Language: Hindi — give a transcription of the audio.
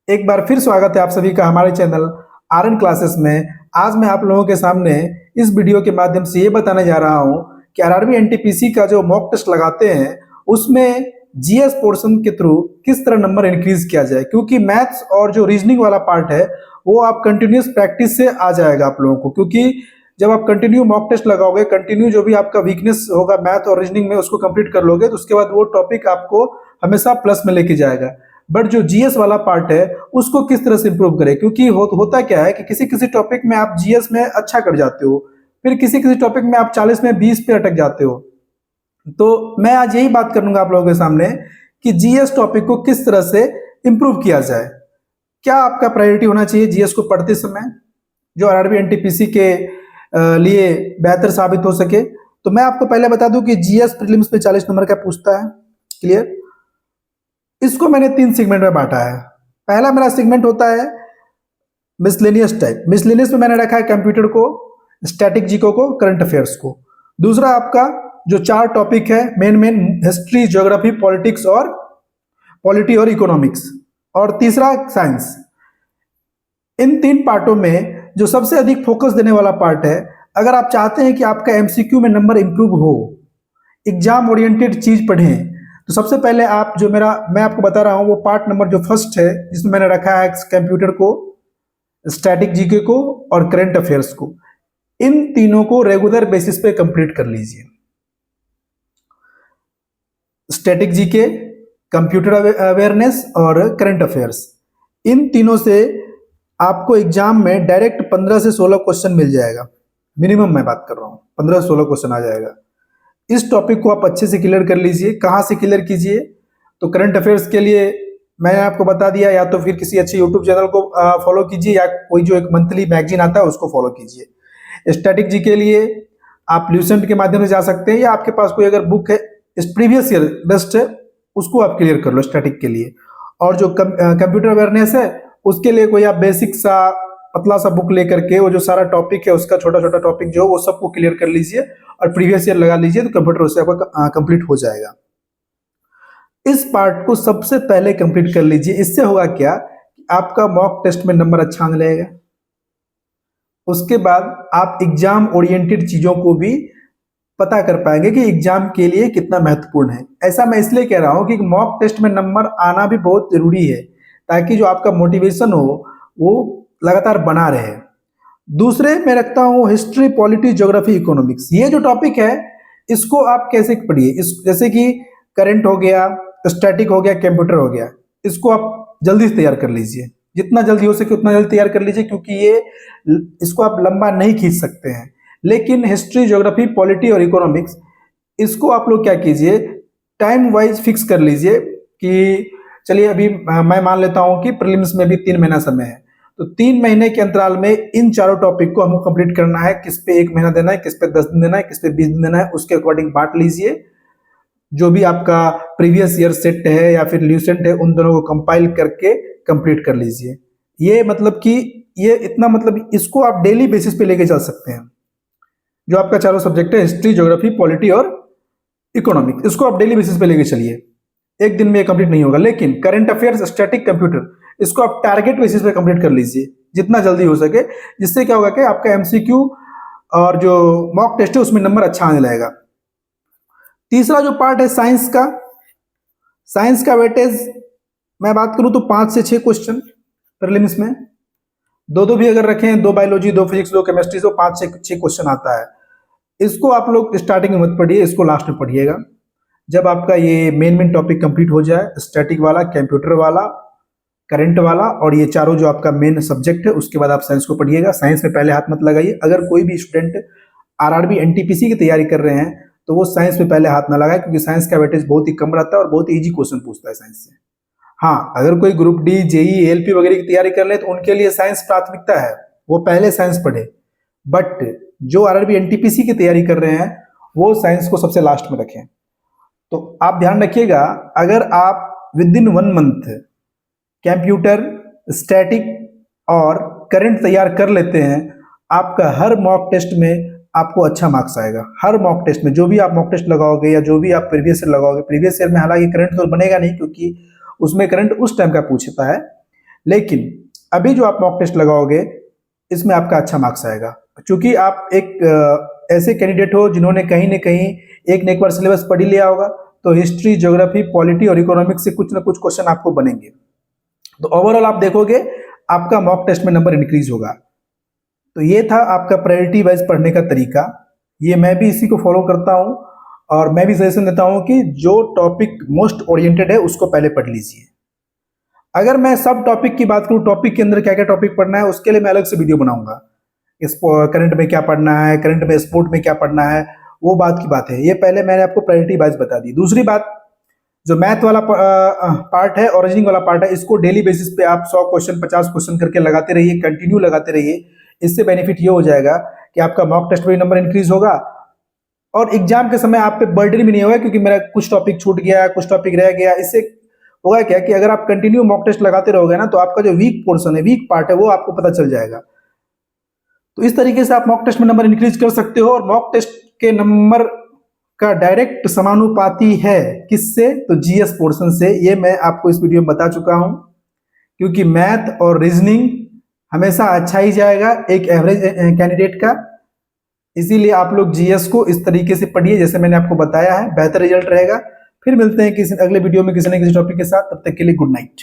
एक बार फिर स्वागत है आप सभी का हमारे चैनल आरएन क्लासेस में। आज मैं आप लोगों के सामने इस वीडियो के माध्यम से ये बताने जा रहा हूँ कि आरआरबी एनटीपीसी का जो मॉक टेस्ट लगाते हैं उसमें जीएस पोर्शन के थ्रू किस तरह नंबर इंक्रीज किया जाए, क्योंकि मैथ्स और जो रीजनिंग वाला पार्ट है वो आप कंटिन्यूस प्रैक्टिस से आ जाएगा आप लोगों को। क्योंकि जब आप कंटिन्यू मॉक टेस्ट लगाओगे, कंटिन्यू जो भी आपका वीकनेस होगा मैथ और रीजनिंग में उसको कंप्लीट कर लोगे, तो उसके बाद वो टॉपिक आपको हमेशा प्लस में लेके जाएगा। बट जो जीएस वाला पार्ट है उसको किस तरह से इंप्रूव करें, क्योंकि होता क्या है कि किसी किसी टॉपिक में आप जीएस में अच्छा कर जाते हो, फिर किसी किसी टॉपिक में आप 40 में 20 पे अटक जाते हो। तो मैं आज यही बात करूंगा आप लोगों के सामने कि जीएस टॉपिक को किस तरह से इंप्रूव किया जाए। क्या आपका प्रायोरिटी होना चाहिए जीएस को पढ़ते समय जो आरआरबी एनटीपीसी के लिए बेहतर साबित हो सके। तो मैं आपको पहले बता दूं कि जीएस प्रीलिम्स में 40 नंबर का पूछता है। क्लियर? इसको मैंने 3 सेगमेंट में बांटा है। पहला मेरा सेगमेंट होता है मिसलेनियस टाइप। मिसलेनियस में मैंने रखा है कंप्यूटर को, स्टैटिक जीको को, करंट अफेयर्स को। दूसरा आपका जो 4 टॉपिक है मेन हिस्ट्री, ज्योग्राफी, पॉलिटिक्स और पॉलिटी और इकोनॉमिक्स, और तीसरा साइंस। इन 3 पार्टों में जो सबसे अधिक फोकस देने वाला पार्ट है, अगर आप चाहते हैं कि आपका एमसीक्यू में नंबर इंप्रूव हो, एग्जाम ओरिएंटेड चीज पढ़ें, तो सबसे पहले आप जो मैं आपको बता रहा हूं वो पार्ट नंबर जो फर्स्ट है जिसमें मैंने रखा है कंप्यूटर को, स्टैटिक जीके को और करंट अफेयर्स को। इन तीनों को रेगुलर बेसिस पे कंप्लीट कर लीजिए। स्टैटिक जीके, कंप्यूटर अवेयरनेस और करंट अफेयर्स, इन तीनों से आपको एग्जाम में डायरेक्ट 15 से 16 क्वेश्चन मिल जाएगा। मिनिमम मैं बात कर रहा हूं, 15 से 16 क्वेश्चन आ जाएगा। इस टॉपिक को आप अच्छे से क्लियर कर लीजिए। कहाँ से क्लियर कीजिए? तो करंट अफेयर्स के लिए मैंने आपको बता दिया, या तो फिर किसी अच्छे यूट्यूब चैनल को फॉलो कीजिए, या कोई जो एक मंथली मैगजीन आता है उसको फॉलो कीजिए। स्टैटिक जी के लिए आप ल्यूसेंट के माध्यम से जा सकते हैं, या आपके पास कोई अगर बुक है प्रीवियस ईयर बेस्ट है उसको आप क्लियर कर लो स्टैटिक के लिए। और जो कंप्यूटर अवेयरनेस है उसके लिए कोई आप बेसिक सा पतला सा बुक लेकर के वो जो सारा टॉपिक है उसका छोटा छोटा टॉपिक जो वो सबको क्लियर कर लीजिए और प्रीवियस ईयर लगा लीजिए, तो कंप्यूटर उससे आपका कंप्लीट हो जाएगा। इस पार्ट को सबसे पहले कंप्लीट कर लीजिए। इससे होगा क्या, आपका मॉक टेस्ट में नंबर अच्छा आने लगेगा। उसके बाद आप एग्जाम ओरिएंटेड चीजों को भी पता कर पाएंगे कि एग्जाम के लिए कितना महत्वपूर्ण है। ऐसा मैं इसलिए कह रहा हूं कि मॉक टेस्ट में नंबर आना भी बहुत जरूरी है, ताकि जो आपका मोटिवेशन हो वो लगातार बना रहे। दूसरे मैं रखता हूं हिस्ट्री, पॉलिटी, ज्योग्राफी, इकोनॉमिक्स। ये जो टॉपिक है इसको आप कैसे पढ़िए, इस जैसे कि करंट हो गया, स्टैटिक हो गया, कंप्यूटर हो गया, इसको आप जल्दी से तैयार कर लीजिए। जितना जल्दी हो सके उतना जल्दी तैयार कर लीजिए, क्योंकि ये इसको आप लंबा नहीं खींच सकते हैं। लेकिन हिस्ट्री, ज्योग्राफी, पॉलिटी और इकोनॉमिक्स, इसको आप लोग क्या कीजिए, टाइम वाइज फिक्स कर लीजिए कि चलिए अभी मैं मान लेता हूं कि प्रीलिम्स में भी 3 महीना समय है, तो 3 महीने के अंतराल में इन चारों टॉपिक को हमको कंप्लीट करना है। किस पे 1 महीना देना है, किस पे 10 दिन देना है, किस पे 20 दिन देना है, उसके अकॉर्डिंग बांट लीजिए। जो भी आपका प्रीवियस ईयर सेट है या फिर ल्यूसेंट है उन दोनों को कंपाइल करके कंप्लीट कर लीजिए। ये मतलब कि ये इतना मतलब इसको आप डेली बेसिस पे लेके चल सकते हैं। जो आपका चारों सब्जेक्ट है हिस्ट्री, ज्योग्राफी, पॉलिटी और इकोनॉमिक्स, इसको आप डेली बेसिस पे लेके चलिए। एक दिन में ये कंप्लीट नहीं होगा। लेकिन करंट अफेयर्स, स्टैटिक, कंप्यूटर, इसको आप टारगेट बेसिस पे कंप्लीट कर लीजिए जितना जल्दी हो सके। जिससे क्या होगा कि आपका एमसीक्यू और जो मॉक टेस्ट है उसमें नंबर अच्छा आने लगेगा। तीसरा जो पार्ट है साइंस का, साइंस का वेटेज मैं बात करूं तो 5 से 6 क्वेश्चन प्रीलिम्स में, दो भी अगर रखें, 2 बायोलॉजी, 2 फिजिक्स, 2 केमिस्ट्री, तो 5 से 6 क्वेश्चन आता है। इसको आप लोग स्टार्टिंग में मत पढ़िए, इसको लास्ट में पढ़िएगा। जब आपका ये मेन टॉपिक कंप्लीट हो जाए, स्टैटिक वाला, कंप्यूटर वाला, करंट वाला और ये चारों जो आपका मेन सब्जेक्ट है, उसके बाद आप साइंस को पढ़िएगा। साइंस में पहले हाथ मत लगाइए। अगर कोई भी स्टूडेंट आरआरबी एनटीपीसी की तैयारी कर रहे हैं तो वो साइंस में पहले हाथ ना लगाए, क्योंकि साइंस का वेटेज बहुत ही कम रहता है और बहुत ईजी क्वेश्चन पूछता है साइंस से। हाँ, अगर कोई ग्रुप डी, जेई, एलपी वगैरह की तैयारी कर ले तो उनके लिए साइंस प्राथमिकता है, वो पहले साइंस पढ़े। बट जो आरआरबी एनटीपीसी की तैयारी कर रहे हैं वो साइंस को सबसे लास्ट में रखें। तो आप ध्यान रखिएगा, अगर आप with in 1 month computer, static और करंट तैयार कर लेते हैं, आपका हर मॉक टेस्ट में आपको अच्छा मार्क्स आएगा। हर मॉक टेस्ट में जो भी आप मॉक टेस्ट लगाओगे या जो भी आप प्रीवियस ईयर लगाओगे, प्रीवियस ईयर में हालांकि करंट तो बनेगा नहीं, क्योंकि उसमें करंट उस टाइम का पूछता है, लेकिन अभी जो आप मॉक टेस्ट लगाओगे इसमें आपका अच्छा मार्क्स आएगा, क्योंकि आप एक ऐसे कैंडिडेट हो जिन्होंने कहीं न कहीं एक बार सिलेबस पढ़ ही लिया होगा, तो हिस्ट्री, ज्योग्राफी, पॉलिटी और इकोनॉमिक्स से कुछ ना कुछ क्वेश्चन आपको बनेंगे। तो ओवरऑल आप देखोगे आपका मॉक टेस्ट में नंबर इंक्रीज होगा। तो ये था आपका प्रायोरिटी वाइज पढ़ने का तरीका। ये मैं भी इसी को फॉलो करता हूँ और मैं भी सजेशन देता हूँ कि जो टॉपिक मोस्ट ओरिएंटेड है उसको पहले पढ़ लीजिए। अगर मैं सब टॉपिक की बात करूँ, टॉपिक के अंदर क्या क्या टॉपिक पढ़ना है, उसके लिए मैं अलग से वीडियो बनाऊंगा। इस करंट में क्या पढ़ना है, करंट में स्पोर्ट में क्या पढ़ना है, वो बात की बात है। ये पहले मैंने आपको प्रायोरिटी वाइज बता दी। दूसरी बात, जो मैथ वाला पार्ट है, ओरिजिनिंग वाला पार्ट है, इसको डेली बेसिस पे आप 100 क्वेश्चन 50 क्वेश्चन करके लगाते रहिए, कंटिन्यू लगाते रहिए। इससे बेनिफिट ये हो जाएगा कि आपका मॉक टेस्ट में नंबर इंक्रीज होगा और एग्जाम के समय आप पे बर्डन भी नहीं होगा, क्योंकि मेरा कुछ टॉपिक छूट गया, कुछ टॉपिक रह गया। इससे होगा क्या कि अगर आप कंटिन्यू मॉक टेस्ट लगाते रहोगे ना, तो आपका जो वीक पोर्शन है, वीक पार्ट है, वो आपको पता चल जाएगा। तो इस तरीके से आप मॉक टेस्ट में नंबर इंक्रीज कर सकते हो। और मॉक टेस्ट के नंबर का डायरेक्ट समानुपाती है किससे? तो जीएस पोर्शन से। ये मैं आपको इस वीडियो में बता चुका हूं, क्योंकि मैथ और रीजनिंग हमेशा अच्छा ही जाएगा एक एवरेज कैंडिडेट का। इसीलिए आप लोग जीएस को इस तरीके से पढ़िए जैसे मैंने आपको बताया है, बेहतर रिजल्ट रहेगा। फिर मिलते हैं किसी अगले वीडियो में किसी न किसी टॉपिक के साथ। तब तक के लिए गुड नाइट।